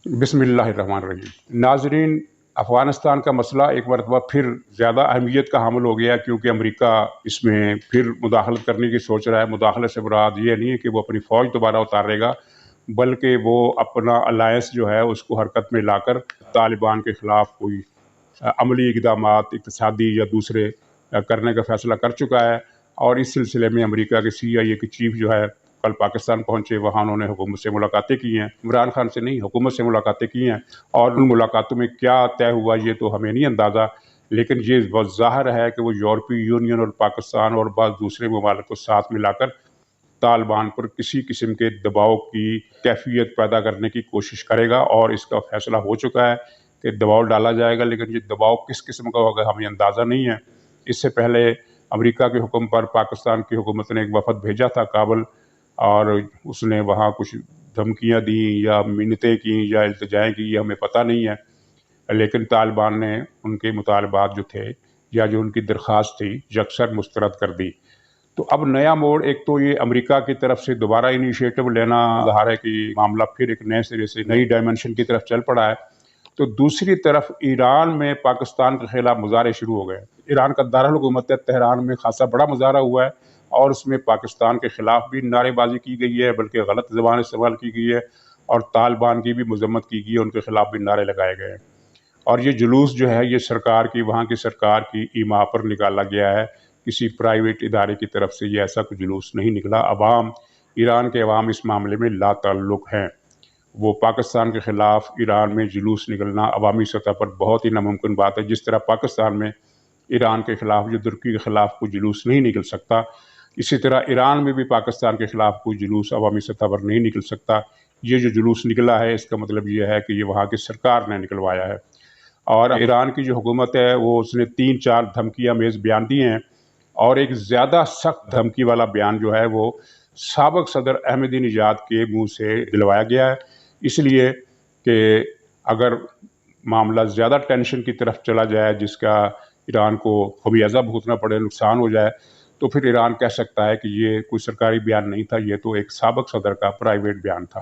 بسم اللہ الرحمن الرحیم۔ ناظرین، افغانستان کا مسئلہ ایک مرتبہ پھر زیادہ اہمیت کا حامل ہو گیا، کیونکہ امریکہ اس میں پھر مداخلت کرنے کی سوچ رہا ہے۔ مداخلت سے مراد یہ نہیں ہے کہ وہ اپنی فوج دوبارہ اتارے گا، بلکہ وہ اپنا الائنس جو ہے اس کو حرکت میں لا کر طالبان کے خلاف کوئی عملی اقدامات اقتصادی یا دوسرے کرنے کا فیصلہ کر چکا ہے۔ اور اس سلسلے میں امریکہ کے CIA کے چیف جو ہے کل پاکستان پہنچے، وہاں انہوں نے حکومت سے ملاقاتیں کی ہیں، عمران خان سے نہیں، حکومت سے ملاقاتیں کی ہیں۔ اور ان ملاقاتوں میں کیا طے ہوا یہ تو ہمیں نہیں اندازہ، لیکن یہ بہت ظاہر ہے کہ وہ یورپی یونین اور پاکستان اور بعض دوسرے ممالک کو ساتھ ملا کر طالبان پر کسی قسم کے دباؤ کی کیفیت پیدا کرنے کی کوشش کرے گا، اور اس کا فیصلہ ہو چکا ہے کہ دباؤ ڈالا جائے گا، لیکن یہ دباؤ کس قسم کا ہوگا ہمیں اندازہ نہیں ہے۔ اس سے پہلے امریکہ کے حکم پر پاکستان کی حکومت نے ایک وفد بھیجا تھا کابل، اور اس نے وہاں کچھ دھمکیاں دیں یا منتیں کیں یا التجائیں کی، یہ ہمیں پتہ نہیں ہے، لیکن طالبان نے ان کے مطالبات جو تھے یا جو ان کی درخواست تھی یکسر مسترد کر دی۔ تو اب نیا موڑ، ایک تو یہ امریکہ کی طرف سے دوبارہ انیشیٹو لینا ظاہر ہے کہ معاملہ پھر ایک نئے سرے سے نئی ڈائمنشن کی طرف چل پڑا ہے، تو دوسری طرف ایران میں پاکستان کے خلاف مظاہرے شروع ہو گئے۔ ایران کا دارالحکومت ہے تہران میں خاصا بڑا مظاہرہ ہوا ہے، اور اس میں پاکستان کے خلاف بھی نعرے بازی کی گئی ہے، بلکہ غلط زبان استعمال کی گئی ہے، اور طالبان کی بھی مذمت کی گئی ہے، ان کے خلاف بھی نعرے لگائے گئے ہیں۔ اور یہ جلوس جو ہے یہ سرکار کی، وہاں کی سرکار کی ایما پر نکالا گیا ہے، کسی پرائیویٹ ادارے کی طرف سے یہ ایسا کوئی جلوس نہیں نکلا۔ ایران کے عوام اس معاملے میں لا تعلق ہیں۔ وہ پاکستان کے خلاف ایران میں جلوس نکلنا عوامی سطح پر بہت ہی ناممکن بات ہے۔ جس طرح پاکستان میں ایران کے خلاف جو ترکی کے خلاف کوئی جلوس نہیں نکل سکتا، اسی طرح ایران میں بھی پاکستان کے خلاف کوئی جلوس عوامی سطح پر نہیں نکل سکتا۔ یہ جو جلوس نکلا ہے اس کا مطلب یہ ہے کہ یہ وہاں کی سرکار نے نکلوایا ہے، اور ایران کی جو حکومت ہے وہ اس نے 3-4 دھمکی آمیز بیان دیے ہیں، اور ایک زیادہ سخت دھمکی والا بیان جو ہے وہ سابق صدر احمدی نژاد کے منہ سے دلوایا گیا ہے، اس لیے کہ اگر معاملہ زیادہ ٹینشن کی طرف چلا جائے، جس کا ایران کو خمیازہ بھگتنا پڑے، نقصان ہو جائے، تو پھر ایران کہہ سکتا ہے کہ یہ کوئی سرکاری بیان نہیں تھا، یہ تو ایک سابق صدر کا پرائیویٹ بیان تھا۔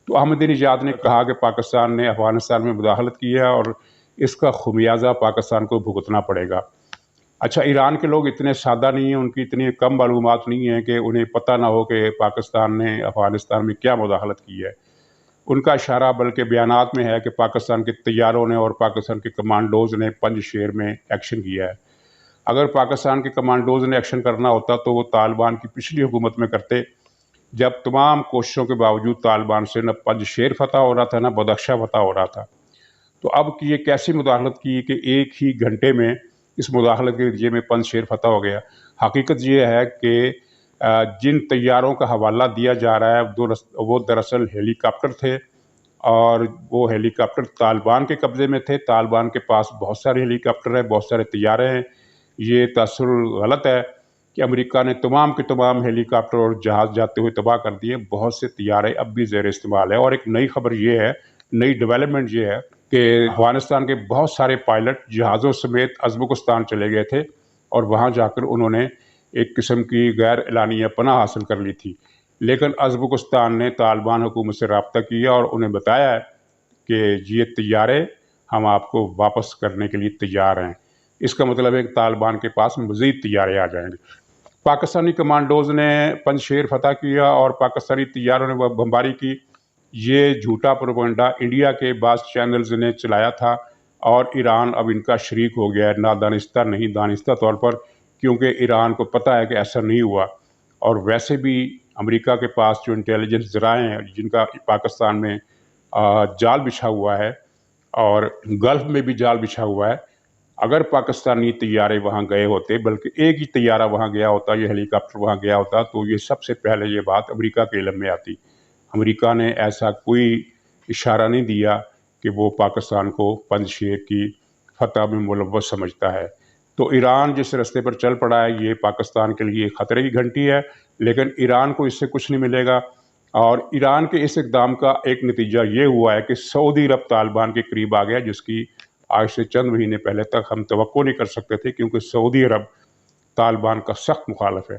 تو احمدی نژاد نے کہا کہ پاکستان نے افغانستان میں مداخلت کی ہے اور اس کا خمیازہ پاکستان کو بھگتنا پڑے گا۔ اچھا، ایران کے لوگ اتنے سادہ نہیں ہیں، ان کی اتنی کم معلومات نہیں ہیں کہ انہیں پتہ نہ ہو کہ پاکستان نے افغانستان میں کیا مداخلت کی ہے۔ ان کا اشارہ بلکہ بیانات میں ہے کہ پاکستان کے طیاروں نے اور پاکستان کے کمانڈوز نے پنج شیر میں ایکشن کیا ہے۔ اگر پاکستان کے کمانڈوز نے ایکشن کرنا ہوتا تو وہ طالبان کی پچھلی حکومت میں کرتے، جب تمام کوششوں کے باوجود طالبان سے نہ پنج شیر فتح ہو رہا تھا نہ بدخشاں فتح ہو رہا تھا۔ تو اب کی یہ کیسی مداخلت کی کہ ایک ہی گھنٹے میں اس مداخلت کے نتیجے میں پنج شیر فتح ہو گیا۔ حقیقت یہ ہے کہ جن طیاروں کا حوالہ دیا جا رہا ہے وہ دراصل ہیلی کاپٹر تھے، اور وہ ہیلی کاپٹر طالبان کے قبضے میں تھے۔ طالبان کے پاس بہت سارے ہیلی کاپٹر ہیں، بہت سارے طیارے ہیں۔ یہ تاثر غلط ہے کہ امریکہ نے تمام کے تمام ہیلی کاپٹر اور جہاز جاتے ہوئے تباہ کر دیے۔ بہت سے طیارے اب بھی زیر استعمال ہے، اور ایک نئی خبر یہ ہے، نئی ڈیولپمنٹ یہ ہے کہ افغانستان کے بہت سارے پائلٹ جہازوں سمیت ازبکستان چلے گئے تھے، اور وہاں جا کر انہوں نے ایک قسم کی غیر اعلانیہ پناہ حاصل کر لی تھی، لیکن ازبکستان نے طالبان حکومت سے رابطہ کیا اور انہیں بتایا ہے کہ یہ طیارے ہم آپ کو واپس کرنے کے لیے تیار ہیں۔ اس کا مطلب ہے کہ طالبان کے پاس مزید طیارے آ جائیں گے۔ پاکستانی کمانڈوز نے پنج شیر فتح کیا اور پاکستانی طیاروں نے وہ بمباری کی، یہ جھوٹا پروپیگنڈا انڈیا کے بعض چینلز نے چلایا تھا، اور ایران اب ان کا شریک ہو گیا ہے، نادانستہ نہیں دانستہ طور پر، کیونکہ ایران کو پتہ ہے کہ ایسا نہیں ہوا۔ اور ویسے بھی امریکہ کے پاس جو انٹیلیجنس ذرائع ہیں جن کا پاکستان میں جال بچھا ہوا ہے، اور گلف میں بھی جال بچھا ہوا ہے، اگر پاکستانی طیارے وہاں گئے ہوتے، بلکہ ایک ہی طیارہ وہاں گیا ہوتا، یہ ہیلی کاپٹر وہاں گیا ہوتا، تو یہ سب سے پہلے یہ بات امریکہ کے علم میں آتی۔ امریکہ نے ایسا کوئی اشارہ نہیں دیا کہ وہ پاکستان کو پنج شیر کی فتح میں ملوث سمجھتا ہے۔ تو ایران جس راستے پر چل پڑا ہے یہ پاکستان کے لیے خطرے کی گھنٹی ہے، لیکن ایران کو اس سے کچھ نہیں ملے گا۔ اور ایران کے اس اقدام کا ایک نتیجہ یہ ہوا ہے کہ سعودی عرب طالبان کے قریب آ گیا، جس کی آج سے چند مہینے پہلے تک ہم توقع نہیں کر سکتے تھے، کیونکہ سعودی عرب طالبان کا سخت مخالف ہے۔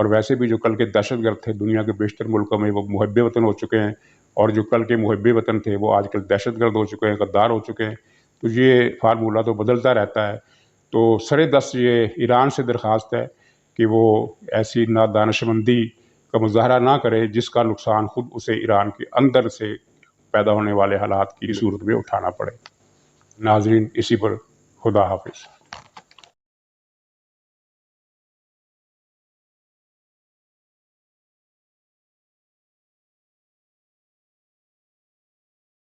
اور ویسے بھی جو کل کے دہشت گرد تھے دنیا کے بیشتر ملکوں میں وہ محب وطن ہو چکے ہیں، اور جو کل کے محب وطن تھے وہ آج کل دہشت گرد ہو چکے ہیں، غدار ہو چکے ہیں. تو یہ فارمولہ تو بدلتا رہتا ہے. تو سر دست یہ ایران سے درخواست ہے کہ وہ ایسی نادانشمندی کا مظاہرہ نہ کرے جس کا نقصان خود اسے ایران کے اندر سے پیدا ہونے والے حالات کی صورت میں اٹھانا پڑے. ناظرین، اسی پر خدا حافظ.